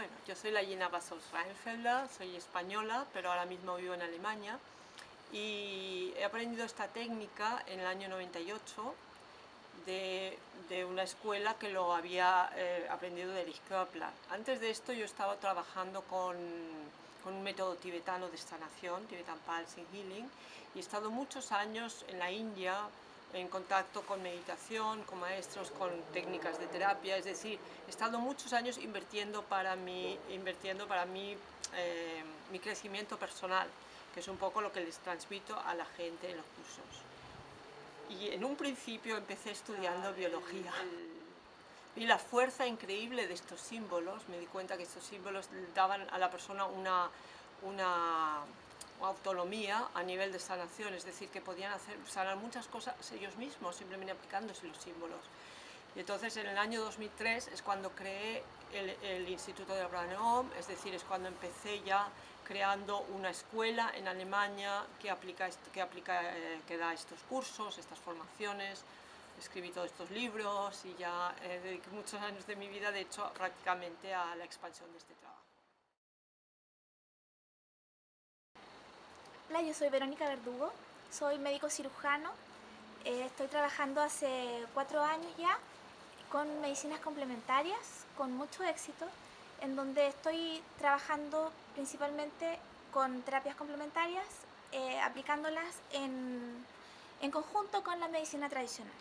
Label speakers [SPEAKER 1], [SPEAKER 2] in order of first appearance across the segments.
[SPEAKER 1] Bueno, yo soy la Gina Bassos-Reinfelder, soy española, pero ahora mismo vivo en Alemania y he aprendido esta técnica en el año 98 de una escuela que lo había aprendido de Erich Köppler. Antes de esto yo estaba trabajando con un método tibetano de sanación, Tibetan Pulsing Healing, y he estado muchos años en la India en contacto con meditación, con maestros, con técnicas de terapia, es decir, he estado muchos años invirtiendo para mi crecimiento personal, que es un poco lo que les transmito a la gente en los cursos. Y en un principio empecé estudiando biología. Vi la fuerza increíble de estos símbolos, me di cuenta que estos símbolos daban a la persona una autonomía a nivel de sanación, es decir, que podían sanar muchas cosas ellos mismos simplemente aplicándose los símbolos. Y entonces en el año 2003 es cuando creé el Instituto de Abraham, es decir, es cuando empecé ya creando una escuela en Alemania que da estos cursos, estas formaciones. Escribí todos estos libros y ya dediqué muchos años de mi vida, de hecho, prácticamente a la expansión de este trabajo.
[SPEAKER 2] Hola, yo soy Verónica Verdugo, soy médico cirujano, estoy trabajando hace 4 años ya con medicinas complementarias, con mucho éxito, en donde estoy trabajando principalmente con terapias complementarias, aplicándolas en conjunto con la medicina tradicional.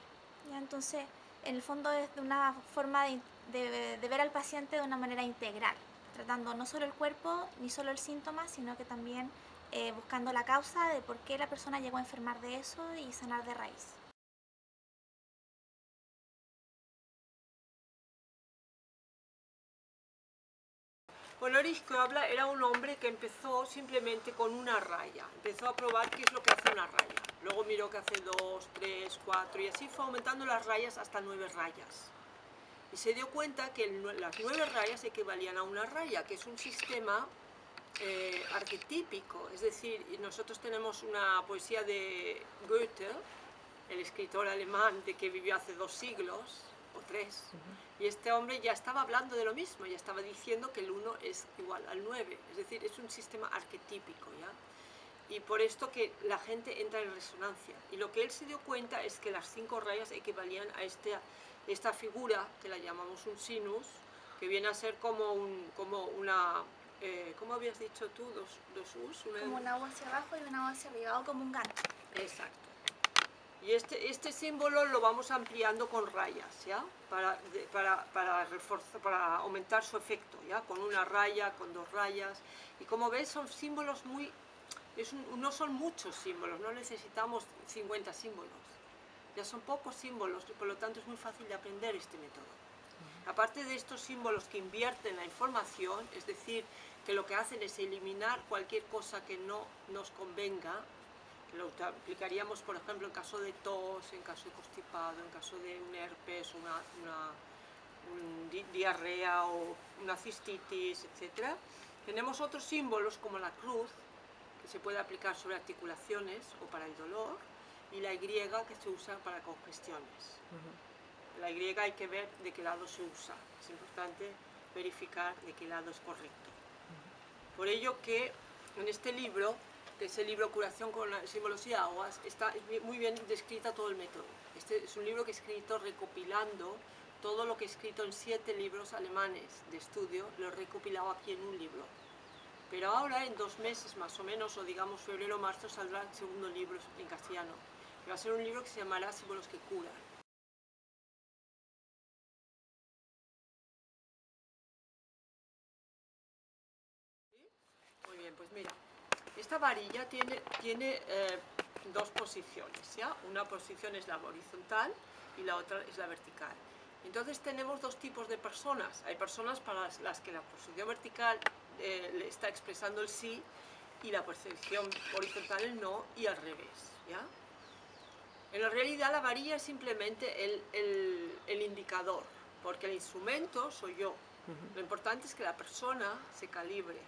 [SPEAKER 2] ¿Ya? Entonces, en el fondo es una forma de ver al paciente de una manera integral, tratando no solo el cuerpo ni solo el síntoma, sino que también buscando la causa de por qué la persona llegó a enfermar de eso y sanar de raíz.
[SPEAKER 1] Bueno, Erich Köppler era un hombre que empezó simplemente con una raya, empezó a probar qué es lo que hace una raya, luego miró que hace 2, 3, 4 y así fue aumentando las rayas hasta 9 rayas. Y se dio cuenta que las 9 rayas equivalían a una raya, que es un sistema arquetípico, es decir, nosotros tenemos una poesía de Goethe, el escritor alemán que vivió hace 2 siglos o 3, y este hombre ya estaba hablando de lo mismo, ya estaba diciendo que el 1 es igual al 9, es decir, es un sistema arquetípico, ¿ya? Y por esto que la gente entra en resonancia, y lo que él se dio cuenta es que las 5 rayas equivalían a esta figura, que la llamamos un sinus, que viene a ser como una... ¿cómo habías dicho tú? Dos U's.
[SPEAKER 2] Como una U hacia abajo y una U hacia arriba, o como un gancho.
[SPEAKER 1] Exacto. Y este símbolo lo vamos ampliando con rayas, ¿ya? Para aumentar su efecto, ¿ya? Con una raya, con 2 rayas. Y como ves, son símbolos no son muchos símbolos, no necesitamos 50 símbolos. Ya son pocos símbolos y por lo tanto es muy fácil de aprender este método. Aparte de estos símbolos que invierten la información, es decir, que lo que hacen es eliminar cualquier cosa que no nos convenga, lo aplicaríamos, por ejemplo, en caso de tos, en caso de constipado, en caso de un herpes, una diarrea o una cistitis, etc. Tenemos otros símbolos como la cruz, que se puede aplicar sobre articulaciones o para el dolor, y la Y, que se usa para congestiones. La Y hay que ver de qué lado se usa. Es importante verificar de qué lado es correcto. Por ello que en este libro, que es el libro Curación con símbolos y aguas, está muy bien descrita todo el método. Este es un libro que he escrito recopilando todo lo que he escrito en 7 libros alemanes de estudio, lo he recopilado aquí en un libro. Pero ahora, en 2 meses más o menos, o digamos febrero o marzo, saldrá el segundo libro en castellano. Que va a ser un libro que se llamará Símbolos que curan. Muy bien, pues mira, esta varilla tiene 2 posiciones, ¿ya? Una posición es la horizontal y la otra es la vertical. Entonces tenemos 2 tipos de personas. Hay personas para las que la posición vertical le está expresando el sí y la posición horizontal el no, y al revés, ¿ya? En la realidad la varilla es simplemente el indicador, porque el instrumento soy yo. Lo importante es que la persona se calibre,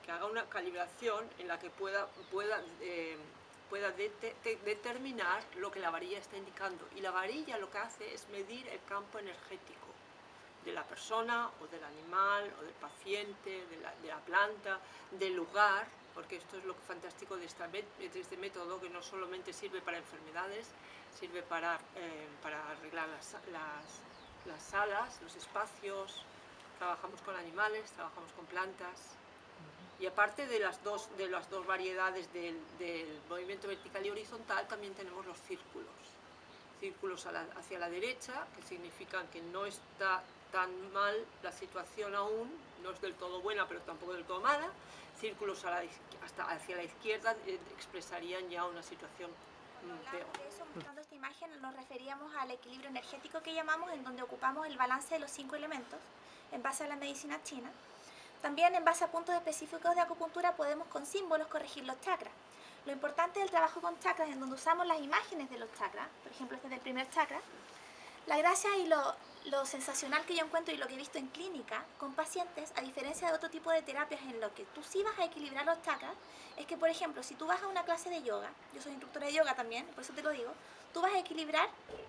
[SPEAKER 1] que haga una calibración en la que pueda determinar lo que la varilla está indicando. Y la varilla lo que hace es medir el campo energético. de la persona o del animal o del paciente, de la planta, del lugar, porque esto es lo fantástico de este método, que no solamente sirve para enfermedades, sirve para arreglar las salas, los espacios, trabajamos con animales, trabajamos con plantas. Y aparte de las dos variedades del movimiento vertical y horizontal, también tenemos los círculos. Círculos hacia la derecha, que significan que no está tan mal la situación aún, no es del todo buena, pero tampoco del todo mala. Círculos hacia la izquierda expresarían ya una situación peor.
[SPEAKER 2] De eso, mostrando esta imagen, nos referíamos al equilibrio energético que llamamos, en donde ocupamos el balance de los 5 elementos, en base a la medicina china. También, en base a puntos específicos de acupuntura, podemos con símbolos corregir los chakras. Lo importante del trabajo con chakras, en donde usamos las imágenes de los chakras, por ejemplo este es del primer chakra, la gracia y lo sensacional que yo encuentro y lo que he visto en clínica con pacientes, a diferencia de otro tipo de terapias en lo que tú sí vas a equilibrar los chakras, es que, por ejemplo, si tú vas a una clase de yoga, yo soy instructora de yoga también, por eso te lo digo, tú vas a equilibrar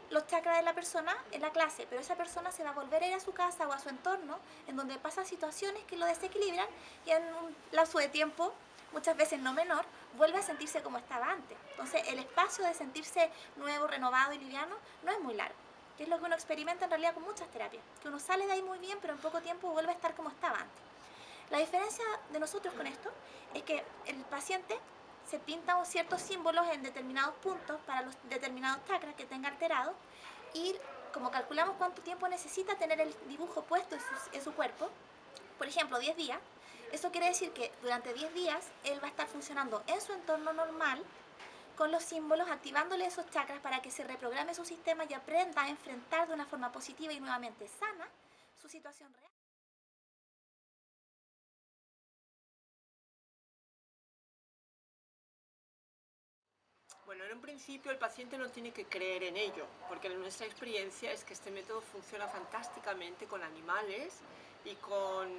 [SPEAKER 2] los chakras de la persona en la clase, pero esa persona se va a volver a ir a su casa o a su entorno, en donde pasan situaciones que lo desequilibran, y en un lapso de tiempo, muchas veces no menor, vuelve a sentirse como estaba antes. Entonces, el espacio de sentirse nuevo, renovado y liviano no es muy largo, que es lo que uno experimenta en realidad con muchas terapias, que uno sale de ahí muy bien, pero en poco tiempo vuelve a estar como estaba antes. La diferencia de nosotros con esto es que el paciente se pinta ciertos símbolos en determinados puntos para los determinados chakras que tenga alterados, y como calculamos cuánto tiempo necesita tener el dibujo puesto en su cuerpo, por ejemplo 10 días, eso quiere decir que durante 10 días él va a estar funcionando en su entorno normal, con los símbolos, activándole esos chakras para que se reprograme su sistema y aprenda a enfrentar de una forma positiva y nuevamente sana su situación real.
[SPEAKER 1] Bueno, en un principio el paciente no tiene que creer en ello, porque nuestra experiencia es que este método funciona fantásticamente con animales y con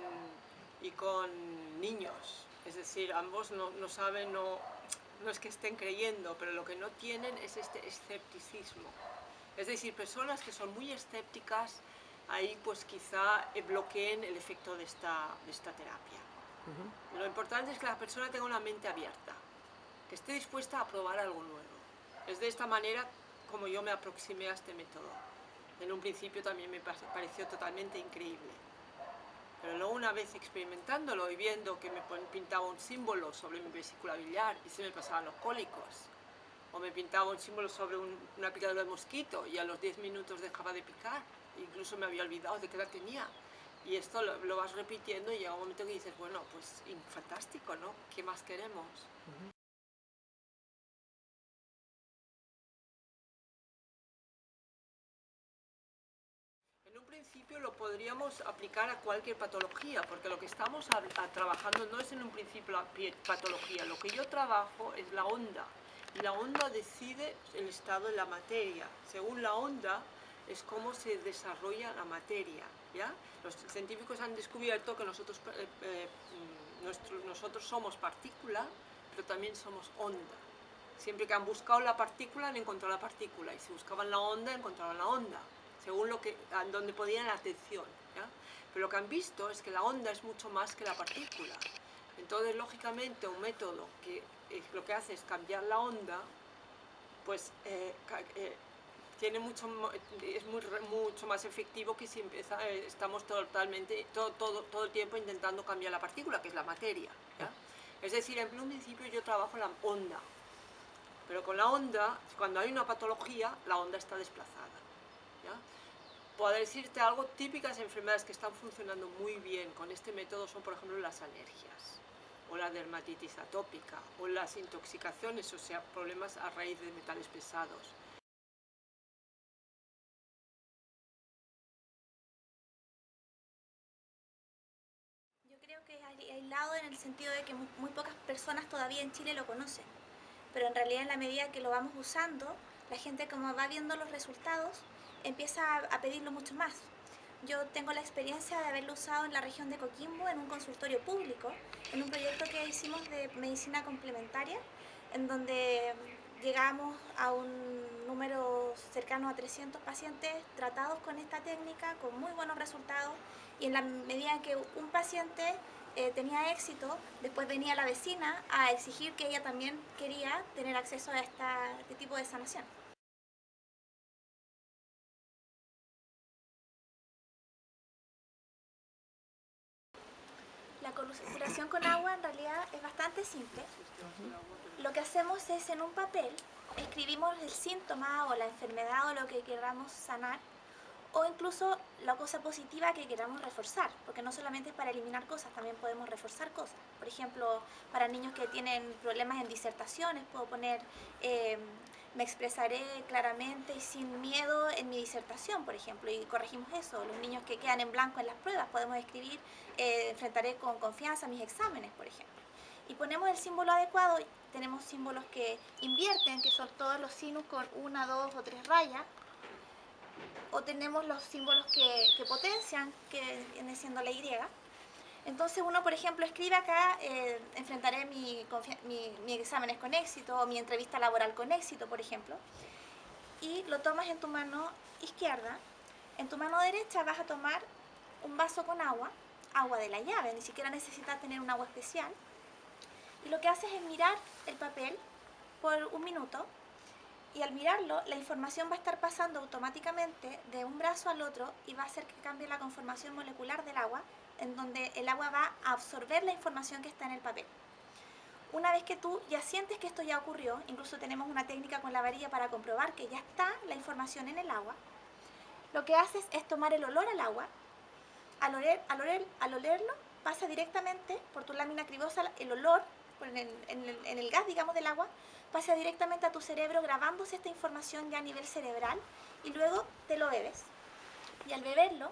[SPEAKER 1] niños. Es decir, ambos no saben, no es que estén creyendo, pero lo que no tienen es este escepticismo. Es decir, personas que son muy escépticas, ahí pues quizá bloqueen el efecto de esta terapia. Lo importante es que la persona tenga una mente abierta, que esté dispuesta a probar algo nuevo. Es de esta manera como yo me aproximé a este método. En un principio también me pareció totalmente increíble. Pero luego, una vez experimentándolo y viendo que me pintaba un símbolo sobre mi vesícula biliar y se me pasaban los cólicos, o me pintaba un símbolo sobre una picadura de mosquito y a los 10 minutos dejaba de picar, incluso me había olvidado de qué edad tenía. Y esto lo vas repitiendo y llega un momento que dices, bueno, pues fantástico, ¿no? ¿Qué más queremos? En un principio lo podríamos aplicar a cualquier patología, porque lo que estamos trabajando no es en un principio la patología. Lo que yo trabajo es la onda, y la onda decide el estado de la materia. Según la onda es cómo se desarrolla la materia, ¿ya? Los científicos han descubierto que nosotros somos partícula, pero también somos onda. Siempre que han buscado la partícula, han encontrado la partícula, y si buscaban la onda, encontraban la onda, según donde ponían la atención, ¿ya? Pero lo que han visto es que la onda es mucho más que la partícula. Entonces, lógicamente, un método que lo que hace es cambiar la onda, pues es mucho más efectivo que si estamos totalmente, todo el tiempo intentando cambiar la partícula, que es la materia, ¿ya? Es decir, en un principio yo trabajo la onda, pero con la onda, cuando hay una patología, la onda está desplazada, ¿ya? Puedo decirte algo, típicas enfermedades que están funcionando muy bien con este método son, por ejemplo, las alergias, o la dermatitis atópica, o las intoxicaciones, o sea, problemas a raíz de metales pesados.
[SPEAKER 2] Yo creo que es aislado en el sentido de que muy pocas personas todavía en Chile lo conocen, pero en realidad en la medida que lo vamos usando, la gente, como va viendo los resultados, empieza a pedirlo mucho más. Yo tengo la experiencia de haberlo usado en la región de Coquimbo, en un consultorio público, en un proyecto que hicimos de medicina complementaria, en donde llegamos a un número cercano a 300 pacientes tratados con esta técnica, con muy buenos resultados, y en la medida en que un paciente tenía éxito, después venía la vecina a exigir que ella también quería tener acceso a este tipo de sanación. La curación con agua en realidad es bastante simple. Lo que hacemos es, en un papel, escribimos el síntoma o la enfermedad o lo que queramos sanar, o incluso la cosa positiva que queramos reforzar, porque no solamente es para eliminar cosas, también podemos reforzar cosas. Por ejemplo, para niños que tienen problemas en disertaciones, puedo poner me expresaré claramente y sin miedo en mi disertación, por ejemplo, y corregimos eso. Los niños que quedan en blanco en las pruebas, podemos escribir enfrentaré con confianza mis exámenes, por ejemplo. Y ponemos el símbolo adecuado. Tenemos símbolos que invierten, que son todos los sinus con 1, 2 o 3 rayas, o tenemos los símbolos que potencian, que viene siendo la Y. Entonces uno, por ejemplo, escribe acá, enfrentaré mi exámenes con éxito, o mi entrevista laboral con éxito, por ejemplo, y lo tomas en tu mano izquierda. En tu mano derecha vas a tomar un vaso con agua, agua de la llave, ni siquiera necesitas tener un agua especial, y lo que haces es mirar el papel por un minuto, y al mirarlo, la información va a estar pasando automáticamente de un brazo al otro y va a hacer que cambie la conformación molecular del agua, en donde el agua va a absorber la información que está en el papel. Una vez que tú ya sientes que esto ya ocurrió, incluso tenemos una técnica con la varilla para comprobar que ya está la información en el agua, lo que haces es tomar el olor al agua. Al olerlo, pasa directamente por tu lámina cribosa, el olor, en el gas, digamos, del agua, pasa directamente a tu cerebro, grabándose esta información ya a nivel cerebral, y luego te lo bebes. Y al beberlo,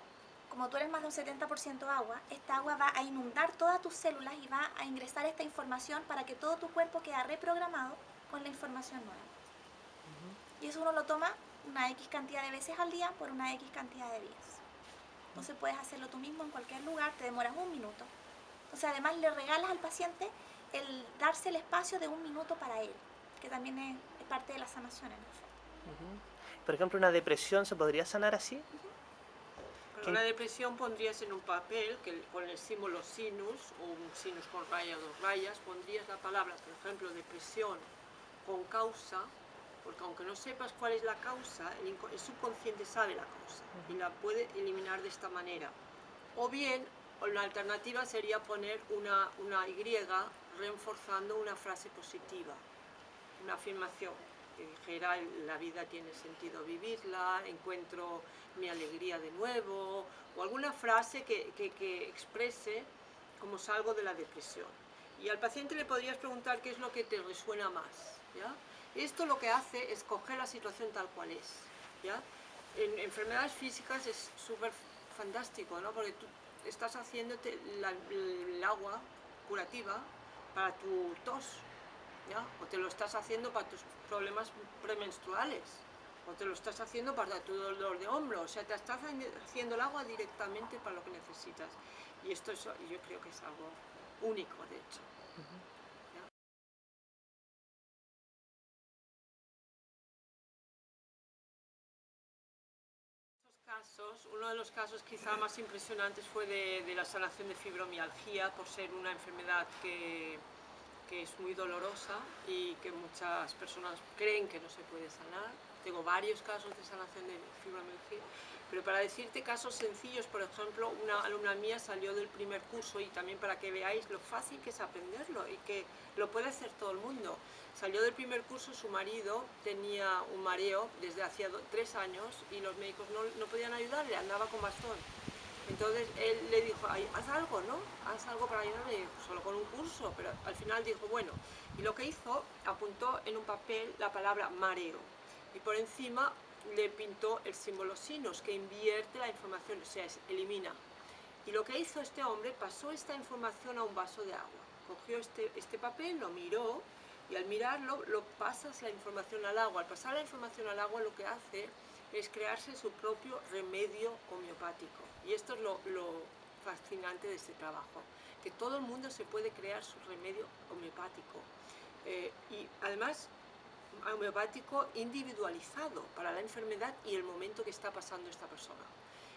[SPEAKER 2] como tú eres más de un 70% agua, esta agua va a inundar todas tus células y va a ingresar esta información para que todo tu cuerpo quede reprogramado con la información nueva. Y eso uno lo toma una X cantidad de veces al día por una X cantidad de días. Entonces puedes hacerlo tú mismo en cualquier lugar, te demoras un minuto. Entonces además le regalas al paciente el darse el espacio de un minuto para él, que también es parte de la sanación en el fondo.
[SPEAKER 3] Por ejemplo, ¿una depresión se podría sanar así?
[SPEAKER 1] Para una depresión pondrías en un papel con el símbolo sinus, o un sinus con raya o 2 rayas, pondrías la palabra, por ejemplo, depresión con causa, porque aunque no sepas cuál es la causa, el subconsciente sabe la causa y la puede eliminar de esta manera. O bien, la alternativa sería poner una Y reforzando una frase positiva, una afirmación que dijera: la vida tiene sentido vivirla, encuentro mi alegría de nuevo, o alguna frase que exprese cómo salgo de la depresión. Y al paciente le podrías preguntar qué es lo que te resuena más, ¿ya? Esto lo que hace es coger la situación tal cual es, ¿ya? En enfermedades físicas es súper fantástico, ¿no? Porque tú estás haciéndote el agua curativa para tu tos, ¿ya? O te lo estás haciendo para tus problemas premenstruales, o te lo estás haciendo para tu dolor de hombro. O sea, te estás haciendo el agua directamente para lo que necesitas. Y esto yo creo que es algo único, de hecho. Uno de los casos quizá más impresionantes fue de la sanación de fibromialgia, por ser una enfermedad que es muy dolorosa y que muchas personas creen que no se puede sanar. Tengo varios casos de sanación de fibromialgia, pero para decirte casos sencillos, por ejemplo, una alumna mía salió del primer curso, y también para que veáis lo fácil que es aprenderlo y que lo puede hacer todo el mundo. Salió del primer curso, su marido tenía un mareo desde hacía 3 años y los médicos no podían ayudarle, andaba con bastón. Entonces él le dijo: haz algo, ¿no? Haz algo para ayudarme, solo con un curso. Pero al final dijo: bueno. Y lo que hizo, apuntó en un papel la palabra mareo, y por encima le pintó el símbolo sinus, que invierte la información, o sea, elimina. Y lo que hizo este hombre, pasó esta información a un vaso de agua. Cogió este papel, lo miró, y al mirarlo, lo pasas la información al agua. Al pasar la información al agua, lo que hace es crearse su propio remedio homeopático. Y esto es lo fascinante de este trabajo, que todo el mundo se puede crear su remedio homeopático. Y además, homeopático individualizado para la enfermedad y el momento que está pasando esta persona.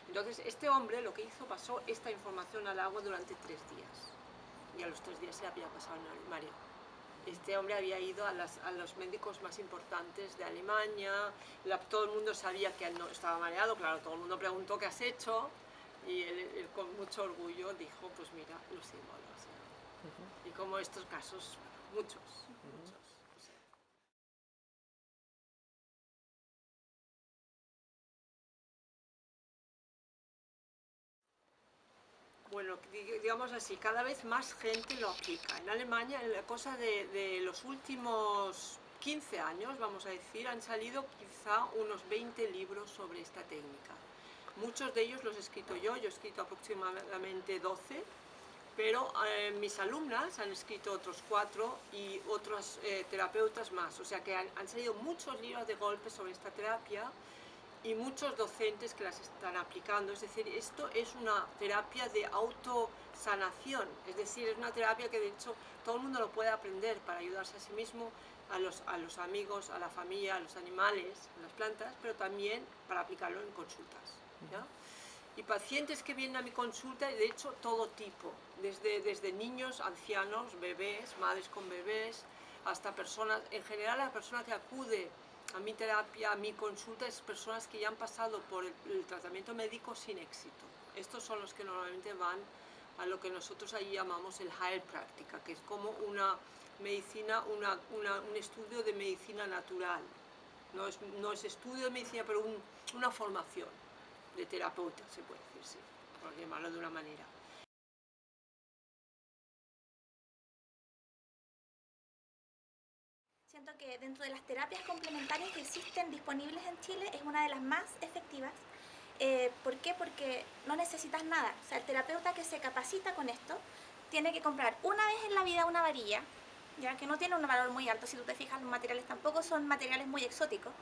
[SPEAKER 1] Entonces, este hombre lo que hizo, pasó esta información al agua durante 3 días. Y a los 3 días se había pasado el mareo. Este hombre había ido a los médicos más importantes de Alemania, todo el mundo sabía que él no estaba mareado, claro, todo el mundo preguntó qué has hecho, y él con mucho orgullo dijo, pues mira, los símbolos. Y como estos casos, muchos. Bueno, digamos así, cada vez más gente lo aplica. En Alemania, en la cosa de los últimos 15 años, vamos a decir, han salido quizá unos 20 libros sobre esta técnica. Muchos de ellos los he escrito yo he escrito aproximadamente 12, pero mis alumnas han escrito otros 4 y otros terapeutas más. O sea que han salido muchos libros de golpe sobre esta terapia, y muchos docentes que las están aplicando. Es decir, esto es una terapia de autosanación, es decir, es una terapia que de hecho todo el mundo lo puede aprender para ayudarse a sí mismo, a los amigos, a la familia, a los animales, a las plantas, pero también para aplicarlo en consultas, ¿ya? Y pacientes que vienen a mi consulta, de hecho todo tipo, desde niños, ancianos, bebés, madres con bebés, hasta personas, en general la persona que acude a mi terapia, a mi consulta, es personas que ya han pasado por el tratamiento médico sin éxito. Estos son los que normalmente van a lo que nosotros ahí llamamos el Heilpraktiker, que es como una medicina, un estudio de medicina natural. No es estudio de medicina, pero una formación de terapeuta, se puede decir, sí, por llamarlo de una manera.
[SPEAKER 2] Siento que dentro de las terapias complementarias que existen disponibles en Chile es una de las más efectivas. ¿Por qué? Porque no necesitas nada. O sea, el terapeuta que se capacita con esto tiene que comprar una vez en la vida una varilla, ya que no tiene un valor muy alto. Si tú te fijas, los materiales tampoco son materiales muy exóticos.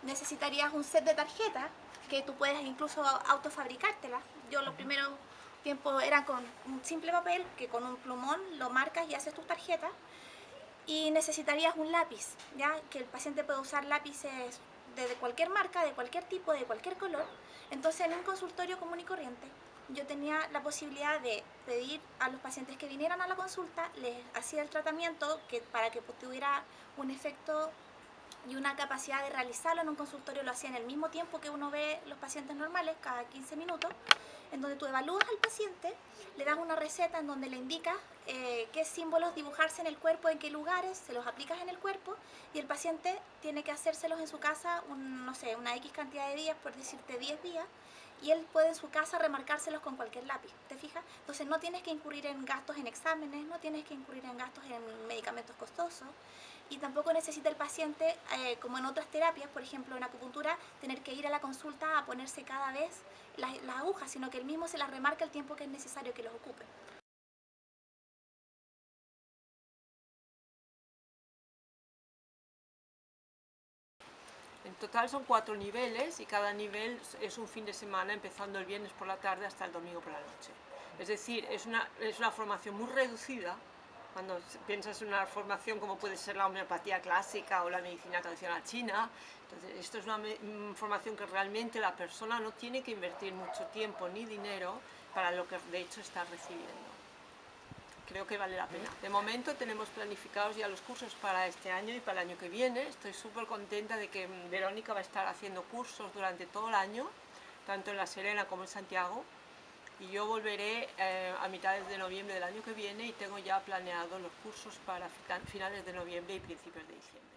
[SPEAKER 2] Necesitarías un set de tarjetas que tú puedes incluso autofabricártelas. Yo los primeros tiempos era con un simple papel que con un plumón lo marcas y haces tus tarjetas. Y necesitarías un lápiz, ya que el paciente puede usar lápices de cualquier marca, de cualquier tipo, de cualquier color. Entonces, en un consultorio común y corriente, yo tenía la posibilidad de pedir a los pacientes que vinieran a la consulta, les hacía el tratamiento para que tuviera un efecto y una capacidad de realizarlo en un consultorio. Lo hacía en el mismo tiempo que uno ve los pacientes normales, cada 15 minutos, en donde tú evalúas al paciente, le das una receta en donde le indicas qué símbolos dibujarse en el cuerpo, en qué lugares, se los aplicas en el cuerpo, y el paciente tiene que hacérselos en su casa, no sé, una X cantidad de días, por decirte 10 días, y él puede en su casa remarcárselos con cualquier lápiz, ¿te fijas? Entonces no tienes que incurrir en gastos en exámenes, no tienes que incurrir en gastos en medicamentos costosos, y tampoco necesita el paciente, como en otras terapias, por ejemplo en acupuntura, tener que ir a la consulta a ponerse cada vez las agujas, sino que él mismo se las remarca el tiempo que es necesario que los ocupe.
[SPEAKER 1] En total son 4 niveles y cada nivel es un fin de semana, empezando el viernes por la tarde hasta el domingo por la noche. Es decir, es una formación muy reducida. Cuando piensas en una formación como puede ser la homeopatía clásica o la medicina tradicional china, entonces esto es una formación que realmente la persona no tiene que invertir mucho tiempo ni dinero para lo que de hecho está recibiendo. Creo que vale la pena. De momento tenemos planificados ya los cursos para este año y para el año que viene. Estoy súper contenta de que Verónica va a estar haciendo cursos durante todo el año, tanto en La Serena como en Santiago. Y yo volveré a mitades de noviembre del año que viene y tengo ya planeados los cursos para finales de noviembre y principios de diciembre.